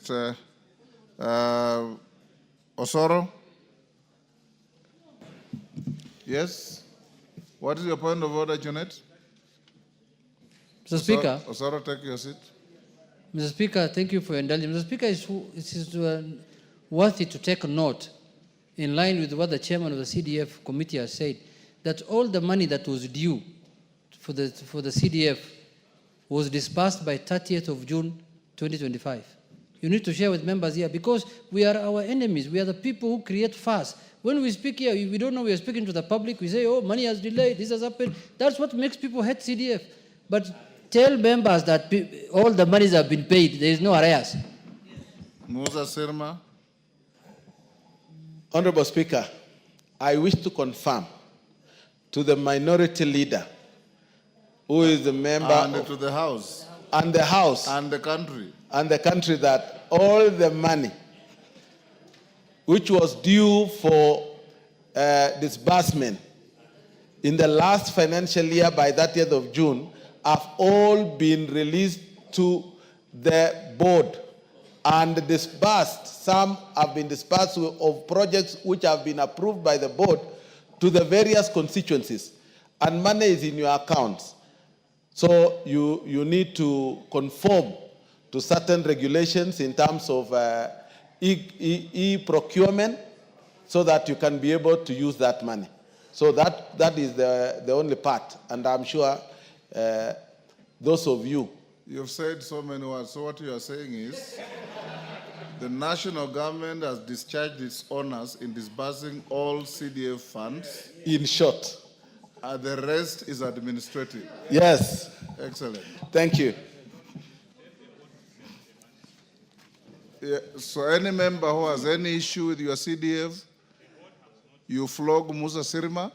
Next, Osoro. Yes. What is your point of order, Janet? Mr. Speaker. Osoro, take your seat. Mr. Speaker, thank you for your indulgence. Mr. Speaker, it is worthy to take note, in line with what the chairman of the CDF committee has said, that all the money that was due for the CDF was disbursed by 30th of June 2025. You need to share with members here, because we are our enemies. We are the people who create fuss. When we speak here, we don't know we are speaking to the public. We say, oh, money has delayed, this has happened. That's what makes people hate CDF. But tell members that all the monies have been paid. There is no arrears. Musa Sirma. Honorable Speaker, I wish to confirm to the minority leader, who is the member to the House. And the House. And the country. And the country, that all the money which was due for disbursement in the last financial year by 30th of June have all been released to the board and disbursed. Some have been disbursed of projects which have been approved by the board to the various constituencies, and money is in your accounts. So you need to conform to certain regulations in terms of e-procurement, so that you can be able to use that money. So that is the only part, and I'm sure those of you. You've said so many words. So what you are saying is the national government has discharged its honors in disbursing all CDF funds. In short. The rest is administrative. Yes. Excellent. Thank you. Yeah, so any member who has any issue with your CDF, you flog Musa Sirma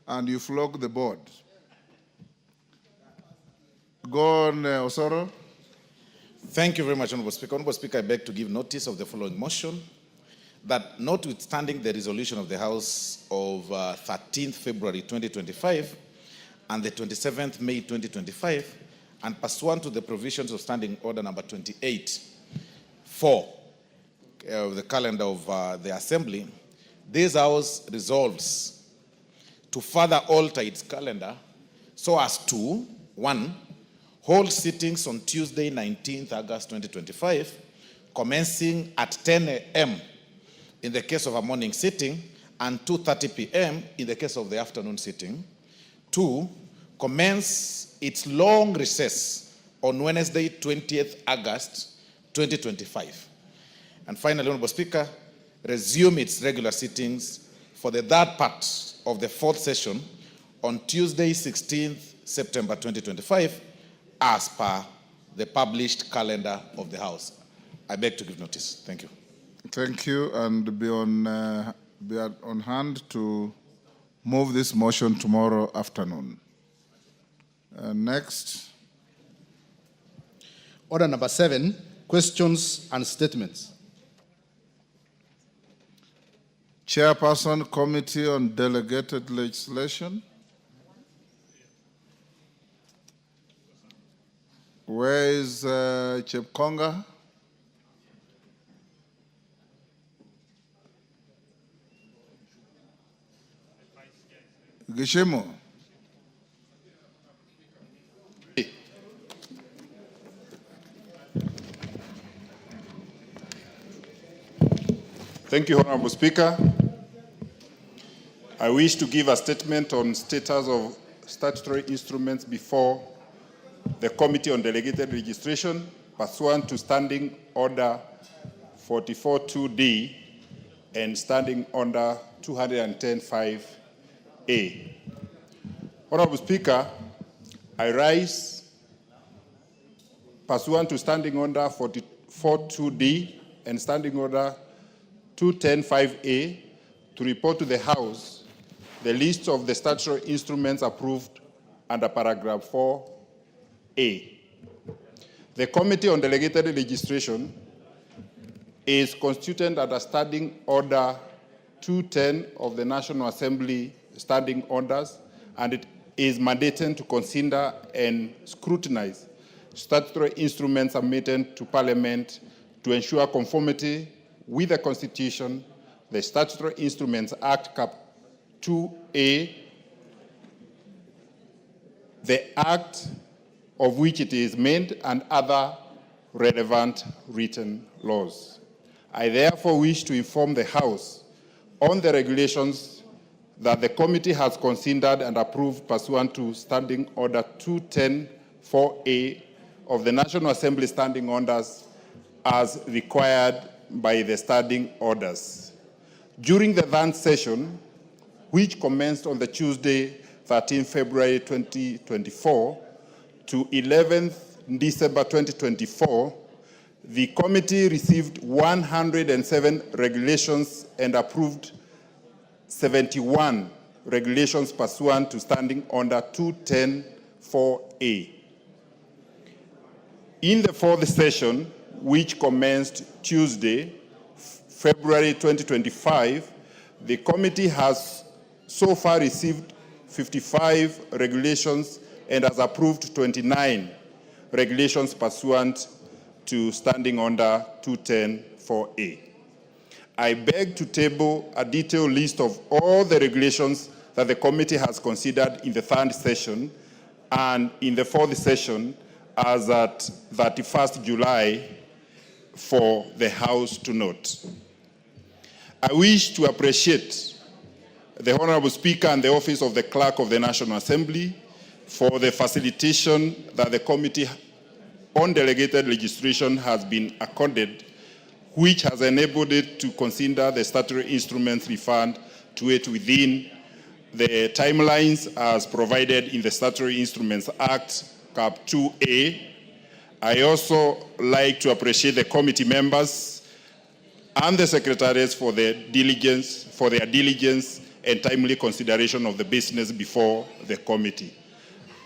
and you flog the board. Go on, Osoro. Thank you very much, Honorable Speaker. Honorable Speaker, I beg to give notice of the following motion, that notwithstanding the resolution of the House of 13th February 2025 and the 27th May 2025, and pursuant to the provisions of Standing Order number 28, 4 of the calendar of the Assembly, this House resolves to further alter its calendar so as to, 1, hold sittings on Tuesday, 19th August 2025, commencing at 10 a.m. in the case of a morning sitting, and 2:30 p.m. in the case of the afternoon sitting. 2, commence its long recess on Wednesday, 20th August 2025. And finally, Honorable Speaker, resume its regular sittings for the third part of the fourth session on Tuesday, 16th September 2025, as per the published calendar of the House. I beg to give notice. Thank you. Thank you, and be on hand to move this motion tomorrow afternoon. Next. Order number 7, questions and statements. Chairperson, Committee on Delegated Legislation. Where is Chepkonga? Gishimo. Thank you, Honorable Speaker. I wish to give a statement on status of statutory instruments before the Committee on Delegated Registration, pursuant to Standing Order 44.2D and Standing Order 210.5A. Honorable Speaker, I rise pursuant to Standing Order 44.2D and Standing Order 210.5A to report to the House the list of the statutory instruments approved under paragraph 4A. The Committee on Delegated Legislation is constituted under Standing Order 210 of the National Assembly Standing Orders, and it is mandated to consider and scrutinize statutory instruments submitted to Parliament to ensure conformity with the Constitution, the Statutory Instruments Act Cap 2A, the Act of which it is made, and other relevant written laws. I therefore wish to inform the House on the regulations that the committee has considered and approved pursuant to Standing Order 210-4A of the National Assembly Standing Orders as required by the standing orders. During the third session, which commenced on the Tuesday, 13 February 2024 to 11th December 2024, the committee received 107 regulations and approved 71 regulations pursuant to Standing Order 210-4A. In the fourth session, which commenced Tuesday, February 2025, the committee has so far received 55 regulations and has approved 29 regulations pursuant to Standing Order 210-4A. I beg to table a detailed list of all the regulations that the committee has considered in the third session and in the fourth session as at 31st July for the House to note. I wish to appreciate the Honorable Speaker and the Office of the Clerk of the National Assembly for the facilitation that the Committee on Delegated Legislation has been accorded, which has enabled it to consider the statutory instruments referred to it within the timelines as provided in the Statutory Instruments Act, Cap 2A. I also like to appreciate the committee members and the secretaries for their diligence and timely consideration of the business before the committee.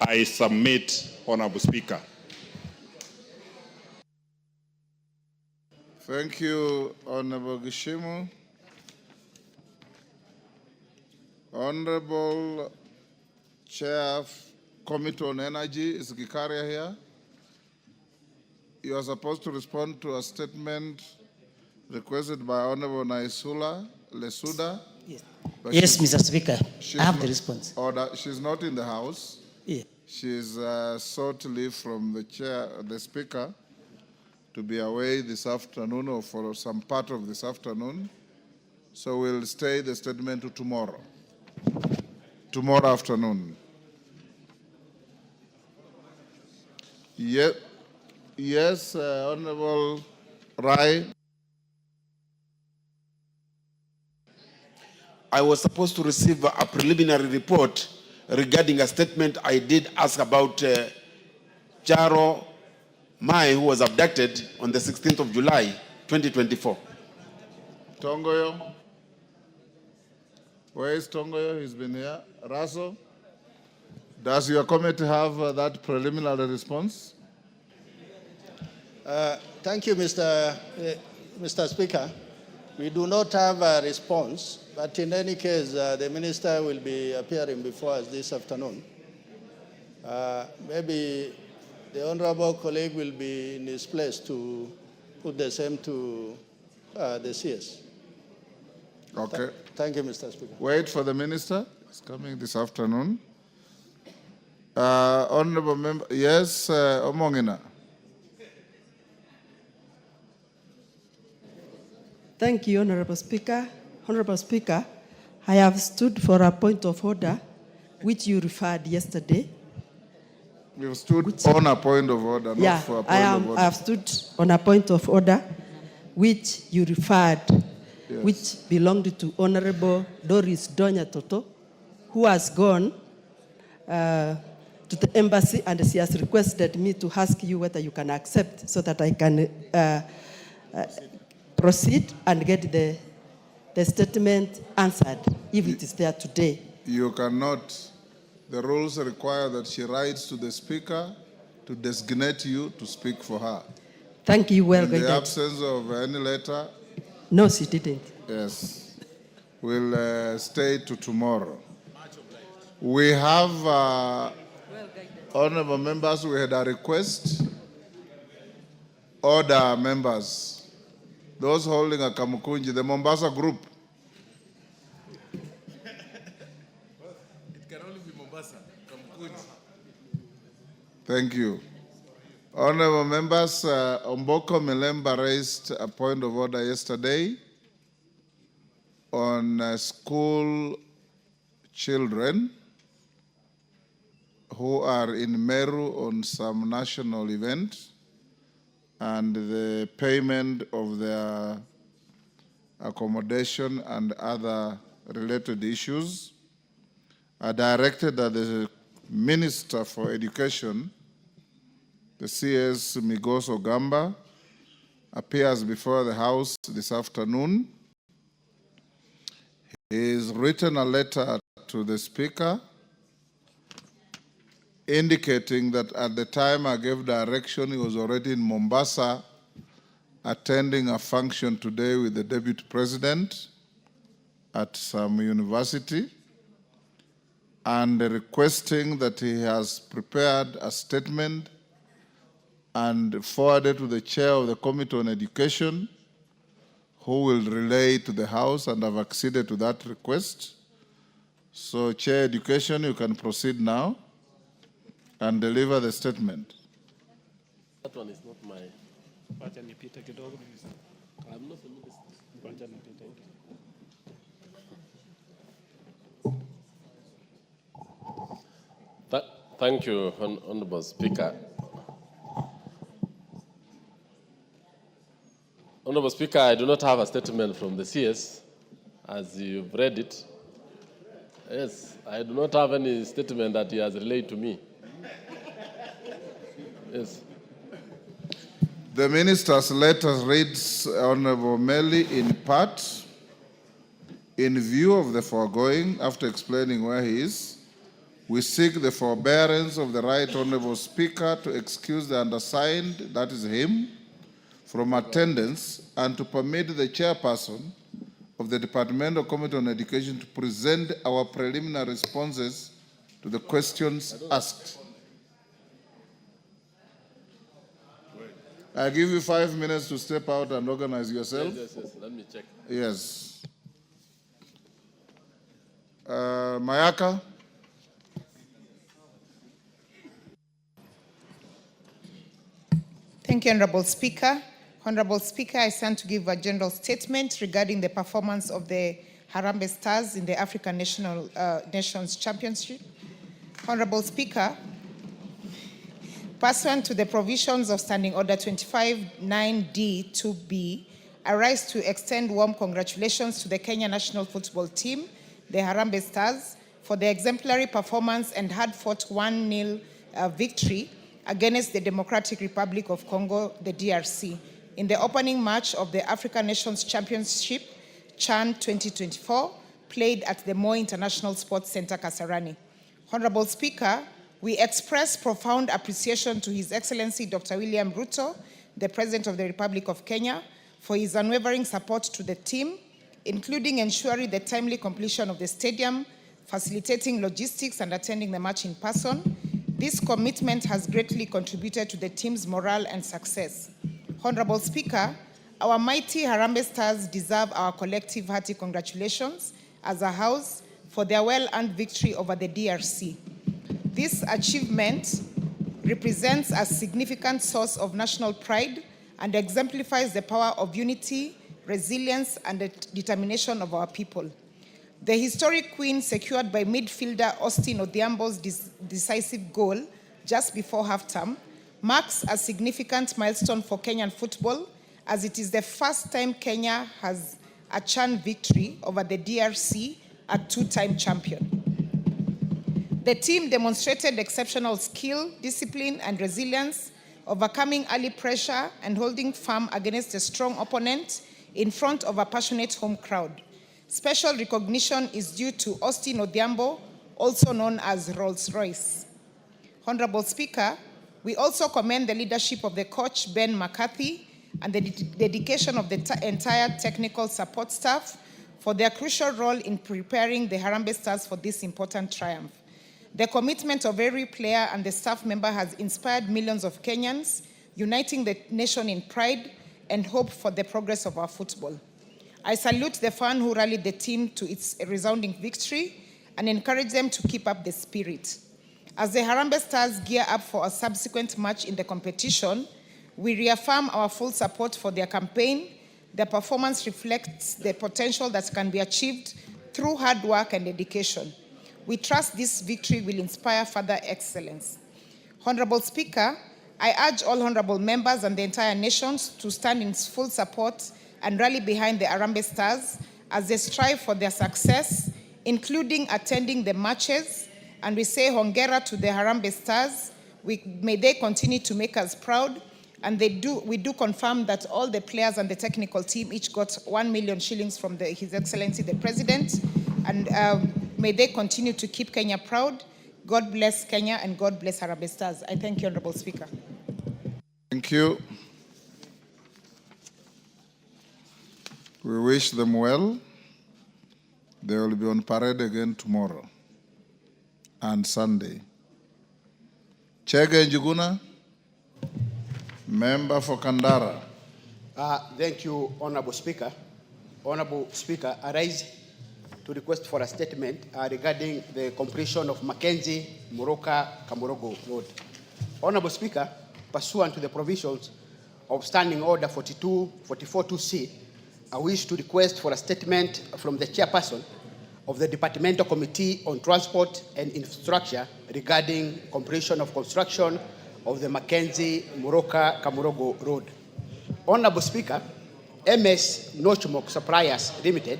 I submit, Honorable Speaker. Thank you, Honorable Gishimu. Honorable Chair of Committee on Energy, is Gikaria here? You are supposed to respond to a statement requested by Honorable Naisula Lesuda. Yes, yes, Mr. Speaker, I have the response. Order. She's not in the House. Yeah. She's sought leave from the Speaker, to be away this afternoon or for some part of this afternoon. So we'll stay the statement to tomorrow afternoon. Yes, Honorable Rai. I was supposed to receive a preliminary report regarding a statement I did ask about Charo Mai, who was abducted on the 16th of July, 2024. Tongoyo. Where is Tongoyo? He's been here. Raso. Does your committee have that preliminary response? Thank you, Mr. Speaker. We do not have a response, but in any case, the minister will be appearing before us this afternoon. Maybe the honorable colleague will be in his place to put the same to the CS. Okay. Thank you, Mr. Speaker. Wait for the minister. He's coming this afternoon. Honorable member, yes, Omongina. Thank you, Honorable Speaker. Honorable Speaker, I have stood for a point of order, which you referred yesterday. You've stood on a point of order, not for a point of order. I have stood on a point of order, which you referred, yes, which belonged to Honorable Doris Donya Toto, who has gone to the embassy, and she has requested me to ask you whether you can accept so that I can proceed and get the statement answered, if it is there today. You cannot. The rules require that she writes to the Speaker to designate you to speak for her. Thank you, well In the guided. absence of any letter, No, she didn't. yes, we'll stay to tomorrow. We have, honorable members, we had a request. Order, members. Those holding a Kamukunji, the Mombasa group. It can only be Mombasa, Kamukunji. Thank you. Honorable members, Omboko Milemba raised a point of order yesterday on school children who are in Meru on some national event and the payment of their accommodation and other related issues are directed at the Minister for Education. The CS Migoso Gamba appears before the House this afternoon. He has written a letter to the Speaker indicating that at the time I gave direction, he was already in Mombasa attending a function today with the Deputy President at some university, and requesting that he has prepared a statement and forwarded to the Chair of the Committee on Education, who will relay to the House, and have acceded to that request. So, Chair Education, you can proceed now and deliver the statement. That one is not my... I'm not Thank you, Honorable Speaker. Honorable Speaker, I do not have a statement from the CS, as you've read it. Yes, I do not have any statement that he has relayed to me. Yes. The Minister's letter reads, Honorable Meli, in part, in view of the foregoing, after explaining where he is, we seek the forbearance of the Right Honorable Speaker to excuse the undersigned, that is him, from attendance, and to permit the chairperson of the Departmental Committee on Education to present our preliminary responses to the questions asked. I give you 5 minutes to step out and organize yourself. Yes. Let me check. Yes. Mayaka? Thank you, Honorable Speaker. Honorable Speaker, I stand to give a general statement regarding the performance of the Harambee Stars in the African Nations Championship. Honorable Speaker, pursuant to the provisions of Standing Order 25(9)(d)(2)(b), I rise to extend warm congratulations to the Kenya national football team, the Harambee Stars, for their exemplary performance and hard-fought 1-0 victory against the Democratic Republic of Congo, the DRC, in the opening match of the African Nations Championship, CHAN 2024, played at the Moi International Sports Center, Kasarani. Honorable Speaker, we express profound appreciation to His Excellency Dr. William Ruto, the President of the Republic of Kenya, for his unwavering support to the team, including ensuring the timely completion of the stadium, facilitating logistics, and attending the match in person. This commitment has greatly contributed to the team's morale and success. Honorable Speaker, our mighty Harambee Stars deserve our collective hearty congratulations as a house for their well-earned victory over the DRC. This achievement represents a significant source of national pride and exemplifies the power of unity, resilience, and the determination of our people. The historic win secured by midfielder Austin Odhiambo's decisive goal just before halftime marks a significant milestone for Kenyan football, as it is the first time Kenya has a CHAN victory over the DRC, a two-time champion. The team demonstrated exceptional skill, discipline, and resilience, overcoming early pressure and holding firm against a strong opponent in front of a passionate home crowd. Special recognition is due to Austin Odhiambo, also known as Rolls-Royce. Honorable Speaker, we also commend the leadership of the coach, Ben McCarthy, and the dedication of the entire technical support staff for their crucial role in preparing the Harambee Stars for this important triumph. The commitment of every player and the staff member has inspired millions of Kenyans, uniting the nation in pride, and hope for the progress of our football. I salute the fan who rallied the team to its resounding victory and encourage them to keep up the spirit. As the Harambee Stars gear up for a subsequent match in the competition, we reaffirm our full support for their campaign. Their performance reflects the potential that can be achieved through hard work and dedication. We trust this victory will inspire further excellence. Honorable Speaker, I urge all honorable members and the entire nation to stand in full support and rally behind the Harambee Stars as they strive for their success, including attending the matches. And we say hongera to the Harambee Stars. May they continue to make us proud. And we do confirm that all the players and the technical team each got 1 million shillings from His Excellency the President. And may they continue to keep Kenya proud. God bless Kenya and God bless Harambee Stars. I thank you, Honorable Speaker. Thank you. We wish them well. They will be on parade again tomorrow and Sunday. Chege Njuguna, member for Kandara. Thank you, Honorable Speaker. Honorable Speaker, I rise to request for a statement regarding the completion of MATIANG'I Muroka-Kamurogo Road. Honorable Speaker, pursuant to the provisions of Standing Order 44.2c, I wish to request for a statement from the chairperson of the Departmental Committee on Transport and Infrastructure regarding completion of construction of the MATIANG'I Muroka-Kamurogo Road. Honorable Speaker, MS Nochmok Suppliers Limited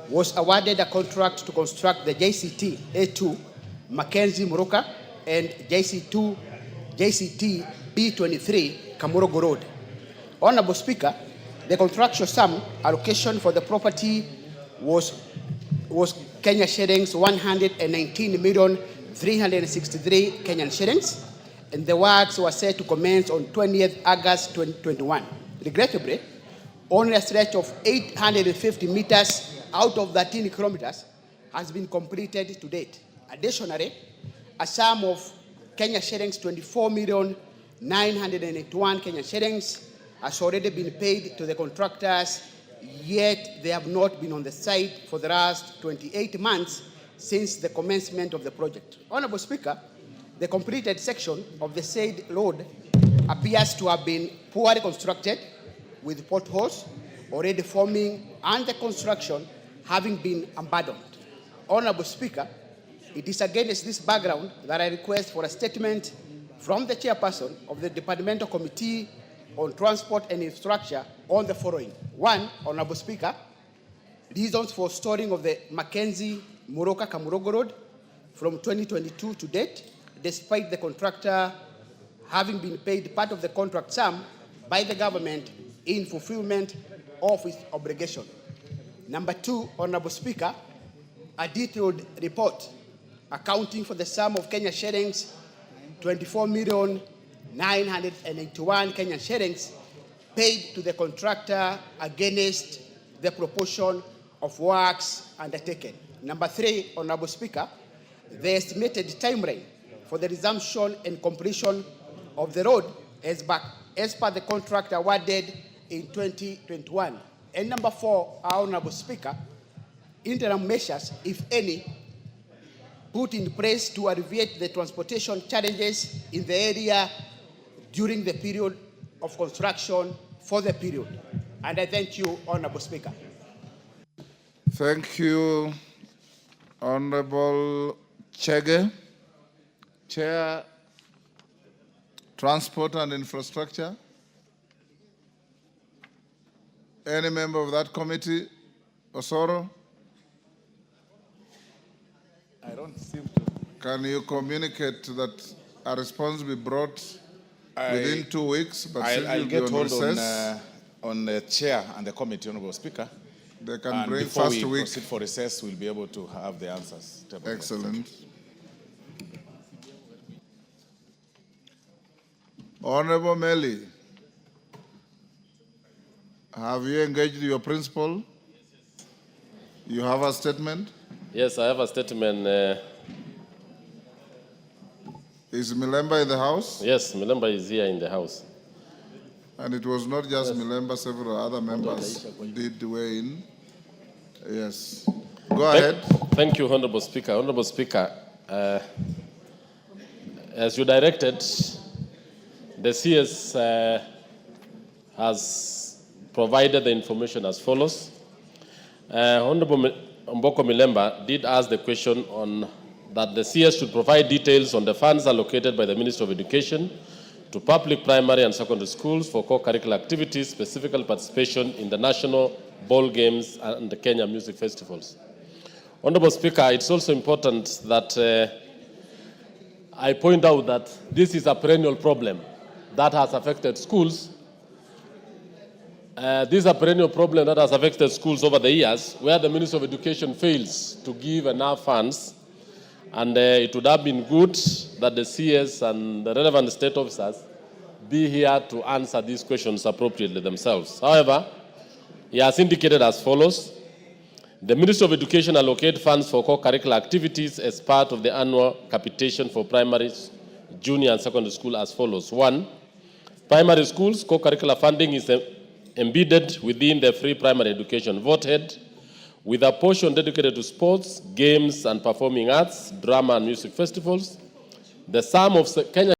was awarded a contract to construct the JCT A2 MATIANG'I Muroka and JCT B23 Kamurogo Road. Honorable Speaker, the construction sum allocation for the property was Kenya shillings 119,363 Kenyan shillings, and the works were set to commence on 20th August 2021. Regrettably, only a stretch of 850 meters out of 13 kilometers has been completed to date. Additionally, a sum of Kenya shillings 24,981 Kenyan shillings has already been paid to the contractors, yet they have not been on the site for the last 28 months since the commencement of the project. Honorable Speaker, the completed section of the said road appears to have been poorly constructed, with potholes already forming and the construction having been abandoned. Honorable Speaker, it is against this background that I request for a statement from the chairperson of the Departmental Committee on Transport and Infrastructure on the following. One, Honorable Speaker, reasons for stalling of the MATIANG'I Muroka-Kamurogo Road from 2022 to date, despite the contractor having been paid part of the contract sum by the government in fulfillment of its obligation. Number two, Honorable Speaker, a detailed report accounting for the sum of Kenya shillings 24,981 Kenyan shillings paid to the contractor against the proportion of works undertaken. Number three, Honorable Speaker, the estimated timeline for the resumption and completion of the road as per the contract awarded in 2021. And number four, Honorable Speaker, interim measures, if any, put in place to alleviate the transportation challenges in the area during the period of construction for the period. And I thank you, Honorable Speaker. Thank you, Honorable Chege. Chair, Transport and Infrastructure. Any member of that committee? Osoro? I don't seem to. Can you communicate that a response be brought within 2 weeks? But I'll get hold on the chair and the committee, Honorable Speaker. They can and bring before first we week. proceed for recess, we'll be able to have the answers. Excellent. Honorable Meli, have you engaged your principal? You have a statement? Yes, I have a statement. Is Milemba in the house? Yes, Milemba is here in the house. And it was not just Milemba, several other members did weigh in. Yes. Go ahead. Thank you, Honorable Speaker. Honorable Speaker, as you directed, the CS has provided the information as follows. Honorable Mboko Milemba did ask the question on that the CS should provide details on the funds allocated by the Ministry of Education to public primary and secondary schools for co-curricular activities, specifically participation in the national ball games and the Kenya music festivals. Honorable Speaker, it's also important that I point out that this is a perennial problem that has affected schools. This is a perennial problem that has affected schools over the years, where the Ministry of Education fails to give enough funds. And it would have been good that the CS and the relevant state officers be here to answer these questions appropriately themselves. However, he has indicated as follows. The Ministry of Education allocate funds for co-curricular activities as part of the annual capitation for primary, junior, and secondary school as follows. 1, primary schools co-curricular funding is embedded within the free primary education voted, with a portion dedicated to sports, games, and performing arts, drama, and music festivals. The sum of Kenya